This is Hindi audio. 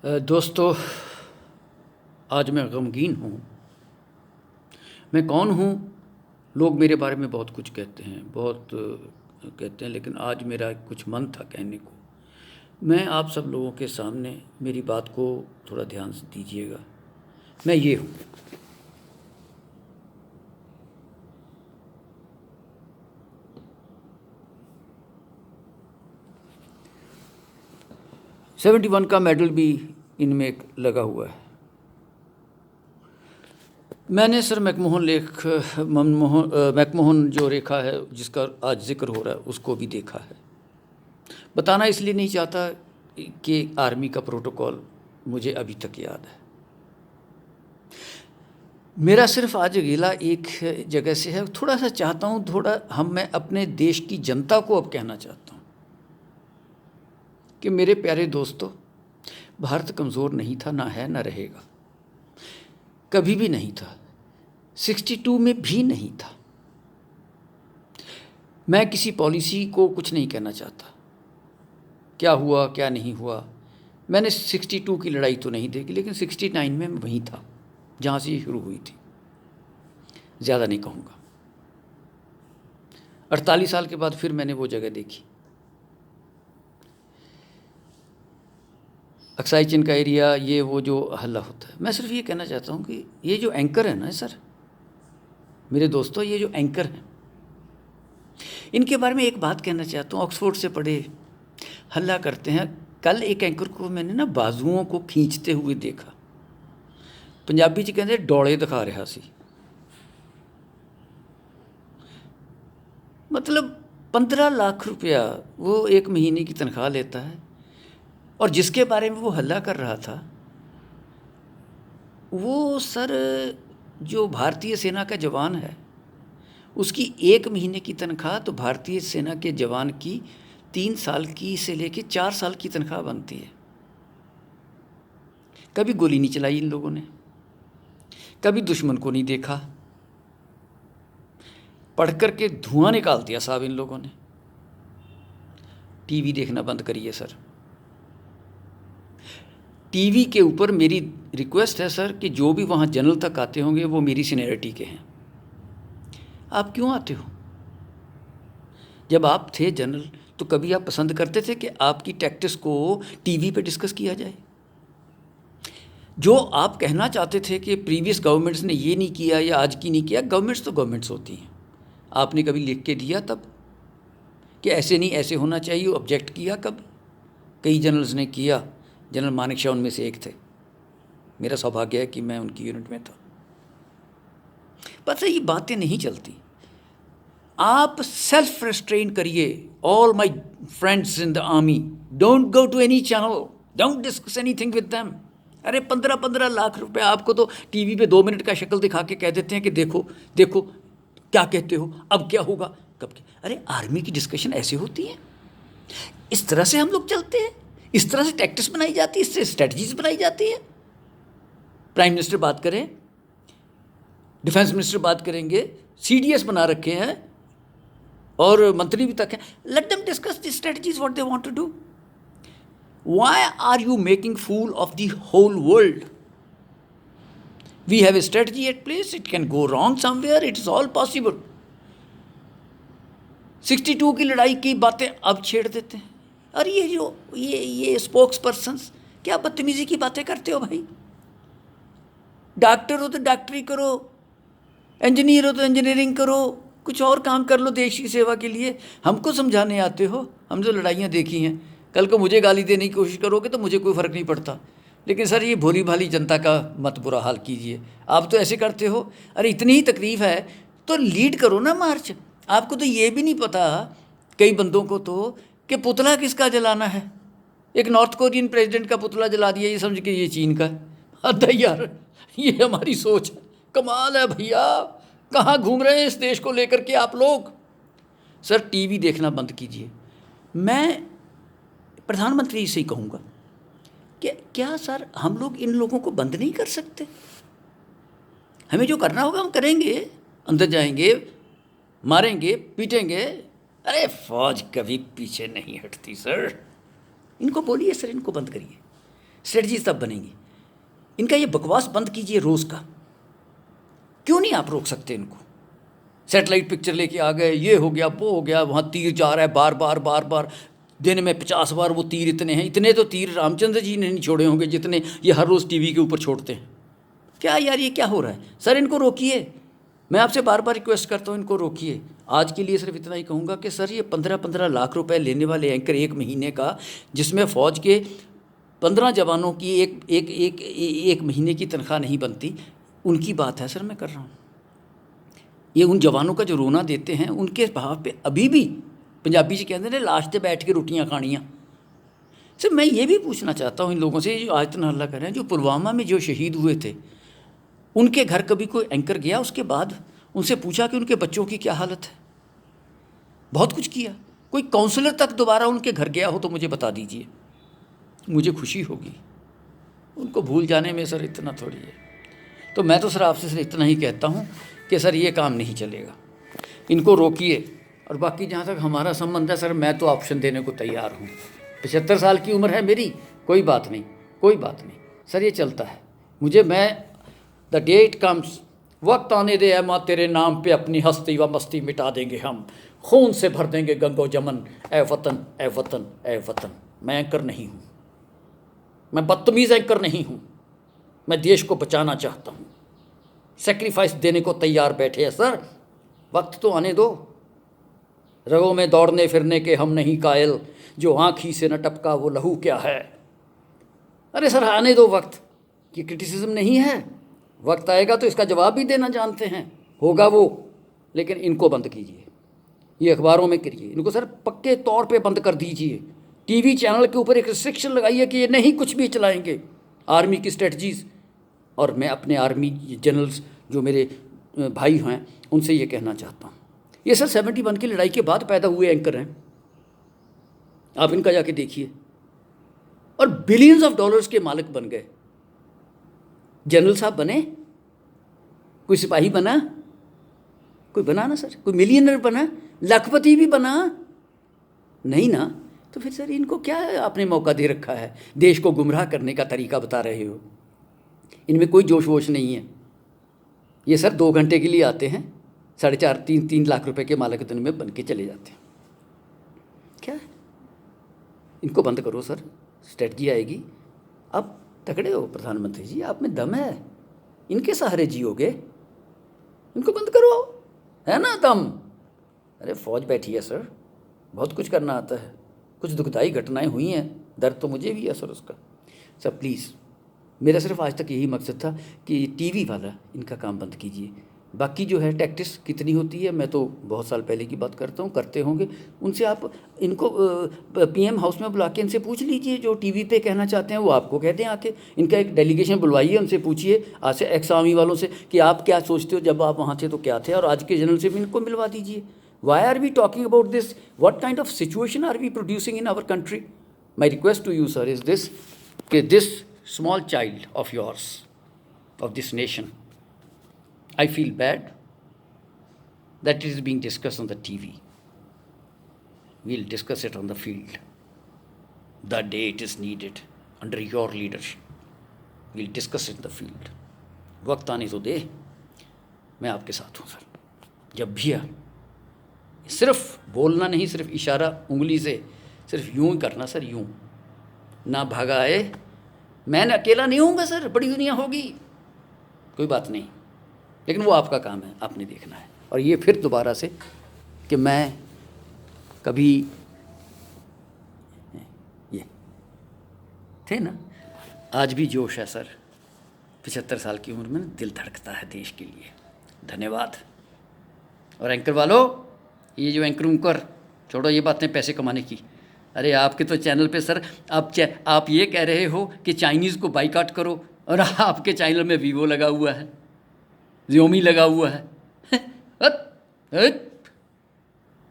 दोस्तों, आज मैं गमगीन हूँ। मैं कौन हूँ? लोग मेरे बारे में बहुत कुछ कहते हैं, बहुत कहते हैं, लेकिन आज मेरा कुछ मन था कहने को। मैं आप सब लोगों के सामने मेरी बात को थोड़ा ध्यान से दीजिएगा। मैं ये हूँ। सेवेंटी 71 का मेडल भी इनमें एक लगा हुआ है। मैंने सर मैकमोहन जो रेखा है, जिसका आज जिक्र हो रहा है, उसको भी देखा है। बताना इसलिए नहीं चाहता कि आर्मी का प्रोटोकॉल मुझे अभी तक याद है। मेरा सिर्फ आज गिला एक जगह से है। थोड़ा सा चाहता हूँ, मैं अपने देश की जनता को अब कहना चाहता हूँ कि मेरे प्यारे दोस्तों, भारत कमज़ोर नहीं था, ना है, ना रहेगा, कभी भी नहीं था, 62 में भी नहीं था। मैं किसी पॉलिसी को कुछ नहीं कहना चाहता, क्या हुआ क्या नहीं हुआ। मैंने 62 की लड़ाई तो नहीं देखी, लेकिन 69 में मैं वहीं था जहाँ से ये शुरू हुई थी। ज़्यादा नहीं कहूँगा। 48 साल के बाद फिर मैंने वो जगह देखी, अक्साई चिन का एरिया, ये वो जो हल्ला होता है। मैं सिर्फ ये कहना चाहता हूँ कि ये जो एंकर है ना सर, मेरे दोस्तों, ये जो एंकर हैं, इनके बारे में एक बात कहना चाहता हूँ। ऑक्सफोर्ड से पढ़े, हल्ला करते हैं। कल एक एंकर को मैंने ना बाजुओं को खींचते हुए देखा। पंजाबी च कहते डोले दिखा रहा सी। मतलब 15 लाख रुपया वो एक महीने की तनख्वाह लेता है, और जिसके बारे में वो हल्ला कर रहा था, वो सर जो भारतीय सेना का जवान है, उसकी एक महीने की तनख्वाह तो भारतीय सेना के जवान की 3 साल की से लेके 4 साल की तनख्वाह बनती है। कभी गोली नहीं चलाई इन लोगों ने, कभी दुश्मन को नहीं देखा, पढ़ कर के धुआं निकाल दिया साहब इन लोगों ने। टीवी देखना बंद करिए सर। टीवी के ऊपर मेरी रिक्वेस्ट है सर कि जो भी वहाँ जनरल तक आते होंगे वो मेरी सीनियरिटी के हैं। आप क्यों आते हो? जब आप थे जनरल तो कभी आप पसंद करते थे कि आपकी टैक्टिक्स को टीवी पे डिस्कस किया जाए? जो आप कहना चाहते थे कि प्रीवियस गवर्नमेंट्स ने ये नहीं किया या आज की नहीं किया, गवर्नमेंट्स तो गवर्नमेंट्स होती हैं। आपने कभी लिख के दिया तब कि ऐसे नहीं, ऐसे होना चाहिए? ऑब्जेक्ट किया कब? कई जनरल्स ने किया। जनरल मानेक शॉ उनमें से एक थे। मेरा सौभाग्य है कि मैं उनकी यूनिट में था। पता है, ये बातें नहीं चलती। आप सेल्फ रेस्ट्रेन करिए। All my friends in the army, don't go to any channel, don't discuss anything with them. अरे 15-15 लाख रुपए आपको तो टीवी पे 2 मिनट का शक्ल दिखा के कह देते हैं कि देखो देखो क्या कहते हो, अब क्या होगा, कब क्या। अरे आर्मी की डिस्कशन ऐसे होती है, इस तरह से हम लोग चलते हैं, इस तरह से टैक्टिक्स बनाई जाती है, इससे स्ट्रेटजीज बनाई जाती है। प्राइम मिनिस्टर बात करें, डिफेंस मिनिस्टर बात करेंगे, सीडीएस बना रखे हैं और मंत्री भी तक हैं। Let them discuss the strategies what they want to do. Why are you making fool of the whole world? We have a strategy at place, it can go wrong somewhere, it is all possible. 62 की लड़ाई की बातें अब छेड़ देते हैं। और ये जो ये स्पोक्स पर्सन्स, क्या बदतमीजी की बातें करते हो भाई? डॉक्टर हो तो डॉक्टरी करो, इंजीनियर हो तो इंजीनियरिंग करो, कुछ और काम कर लो देश की सेवा के लिए। हमको समझाने आते हो? हम जो लड़ाइयाँ देखी हैं, कल को मुझे गाली देने की कोशिश करोगे तो मुझे कोई फ़र्क नहीं पड़ता, लेकिन सर ये भोली भाली जनता का मत बुरा हाल कीजिए। आप तो ऐसे करते हो। अरे इतनी ही तकलीफ़ है तो लीड करो ना मार्च। आपको तो ये भी नहीं पता, कई बंदों को तो, कि पुतला किसका जलाना है। एक नॉर्थ कोरियन प्रेसिडेंट का पुतला जला दिया, ये समझ के ये चीन का। हद है यार, ये हमारी सोच है। कमाल है भैया, कहाँ घूम रहे हैं इस देश को लेकर के आप लोग? सर टीवी देखना बंद कीजिए। मैं प्रधानमंत्री से ही कहूँगा कि क्या सर हम लोग इन लोगों को बंद नहीं कर सकते? हमें जो करना होगा हम करेंगे, अंदर जाएंगे, मारेंगे, पीटेंगे। अरे फौज कभी पीछे नहीं हटती सर। इनको बोलिए सर, इनको बंद करिए। स्ट्रेटजीज तब बनेंगी। इनका ये बकवास बंद कीजिए रोज़ का। क्यों नहीं आप रोक सकते इनको? सैटेलाइट पिक्चर लेके आ गए, ये हो गया वो हो गया, वहाँ तीर जा रहा है बार बार, दिन में 50 बार वो तीर इतने हैं। इतने तो तीर रामचंद्र जी ने नहीं छोड़े होंगे जितने ये हर रोज़ टीवी के ऊपर छोड़ते हैं। क्या यार ये क्या हो रहा है? सर इनको रोकिए, मैं आपसे बार बार रिक्वेस्ट करता हूँ, इनको रोकिए। आज के लिए सिर्फ इतना ही कहूँगा कि सर ये 15-15 लाख रुपए लेने वाले एंकर एक महीने का, जिसमें फ़ौज के 15 जवानों की एक महीने की तनख्वाह नहीं बनती, उनकी बात है सर मैं कर रहा हूँ। ये उन जवानों का जो रोना देते हैं उनके भाव पे अभी भी पंजाबी जी कहते हैं लाश पे बैठ के रोटियाँ खानियाँ। सर मैं ये भी पूछना चाहता हूँ इन लोगों से जो आज इतना हल्ला कर रहे हैं, जो पुलवामा में जो शहीद हुए थे उनके घर कभी कोई एंकर गया उसके बाद उनसे पूछा कि उनके बच्चों की क्या हालत है? बहुत कुछ किया। कोई काउंसलर तक दोबारा उनके घर गया हो तो मुझे बता दीजिए, मुझे खुशी होगी। उनको भूल जाने में सर इतना थोड़ी है। तो मैं तो सर आपसे सर इतना ही कहता हूँ कि सर ये काम नहीं चलेगा, इनको रोकिए। और बाकी जहाँ तक हमारा संबंध है सर, मैं तो ऑप्शन देने को तैयार हूँ। 75 साल की उम्र है मेरी, कोई बात नहीं सर, ये चलता है। मैं द डे इट कम्स, वक्त आने दे ऐ माँ तेरे नाम पे अपनी हस्ती व मस्ती मिटा देंगे हम, खून से भर देंगे गंगो जमन, ए वतन ए वतन ए वतन। मैं एंकर नहीं हूँ, मैं बदतमीज़ एंकर नहीं हूँ, मैं देश को बचाना चाहता हूँ। सेक्रीफाइस देने को तैयार बैठे हैं सर, वक्त तो आने दो। रगों में दौड़ने फिरने के हम नहीं कायल, जो आँखी से न टपका वो लहू क्या है। अरे सर आने दो वक्त, ये क्रिटिसिज्म नहीं है। वक्त आएगा तो इसका जवाब भी देना जानते हैं, होगा वो। लेकिन इनको बंद कीजिए, ये अखबारों में करिए, इनको सर पक्के तौर पे बंद कर दीजिए। टीवी चैनल के ऊपर एक रिस्ट्रिक्शन लगाइए कि ये नहीं कुछ भी चलाएंगे आर्मी की स्ट्रेटजीज़। और मैं अपने आर्मी जनरल्स जो मेरे भाई हैं उनसे ये कहना चाहता हूँ, ये सर 71 की लड़ाई के बाद पैदा हुए एंकर हैं, आप इनका जाके देखिए, और बिलियंस ऑफ डॉलर्स के मालिक बन गए। जनरल साहब बने, कोई सिपाही बना, कोई बना ना सर, कोई मिलियनर बना, लखपति भी बना नहीं ना। तो फिर सर इनको क्या आपने मौका दे रखा है? देश को गुमराह करने का तरीका बता रहे हो। इनमें कोई जोश वोश नहीं है। ये सर 2 घंटे के लिए आते हैं, 4.5-3 लाख रुपए के मालिक दिन में बन के चले जाते हैं। क्या है? इनको बंद करो सर, स्ट्रेटजी आएगी। अब तगड़े हो प्रधानमंत्री जी, आप में दम है, इनके सहारे जियोगे, इनको बंद करो, है ना दम। अरे फौज बैठी है सर, बहुत कुछ करना आता है। कुछ दुखदाई घटनाएं हुई हैं, दर्द तो मुझे भी है सर उसका। सर प्लीज़, मेरा सिर्फ आज तक यही मकसद था कि टीवी वाला इनका काम बंद कीजिए। बाकी जो है टैक्टिस कितनी होती है, मैं तो बहुत साल पहले की बात करता हूँ, करते होंगे उनसे आप इनको पीएम हाउस में बुला के इनसे पूछ लीजिए, जो टीवी पे कहना चाहते हैं वो आपको कहते हैं आके। इनका एक डेलीगेशन बुलवाइए, उनसे पूछिए आज से एक्स आर्मी वालों से कि आप क्या सोचते हो, जब आप वहाँ थे तो क्या थे, और आज के जनरल से भी इनको मिलवा दीजिए। Why are we talking about this? What kind of situation are we producing in our country? My request to you sir is this कि this small child of yours, of this nation, I feel bad that it is being discussed on the TV. We'll discuss it on the field. The day it is needed, under your leadership, we'll discuss it in the field. वक्त आने तो दे, मैं आपके साथ हूँ सर। जब भी आ, सिर्फ बोलना नहीं, सिर्फ इशारा उंगली से, सिर्फ यूँ ही करना सर, यूँ ना भागा आए। मैं अकेला नहीं होऊंगा सर, बड़ी दुनिया होगी, कोई बात नहीं, लेकिन वो आपका काम है, आपने देखना है। और ये फिर दोबारा से कि मैं कभी ये थे ना, आज भी जोश है सर। 75 साल की उम्र में दिल धड़कता है देश के लिए। धन्यवाद। और एंकर वालों, ये जो एंकर छोड़ो ये बातें पैसे कमाने की। अरे आपके तो चैनल पे सर आप ये कह रहे हो कि चाइनीज़ को बाइकाट करो, और आपके चैनल में वीवो लगा हुआ है, Xiaomi लगा हुआ है।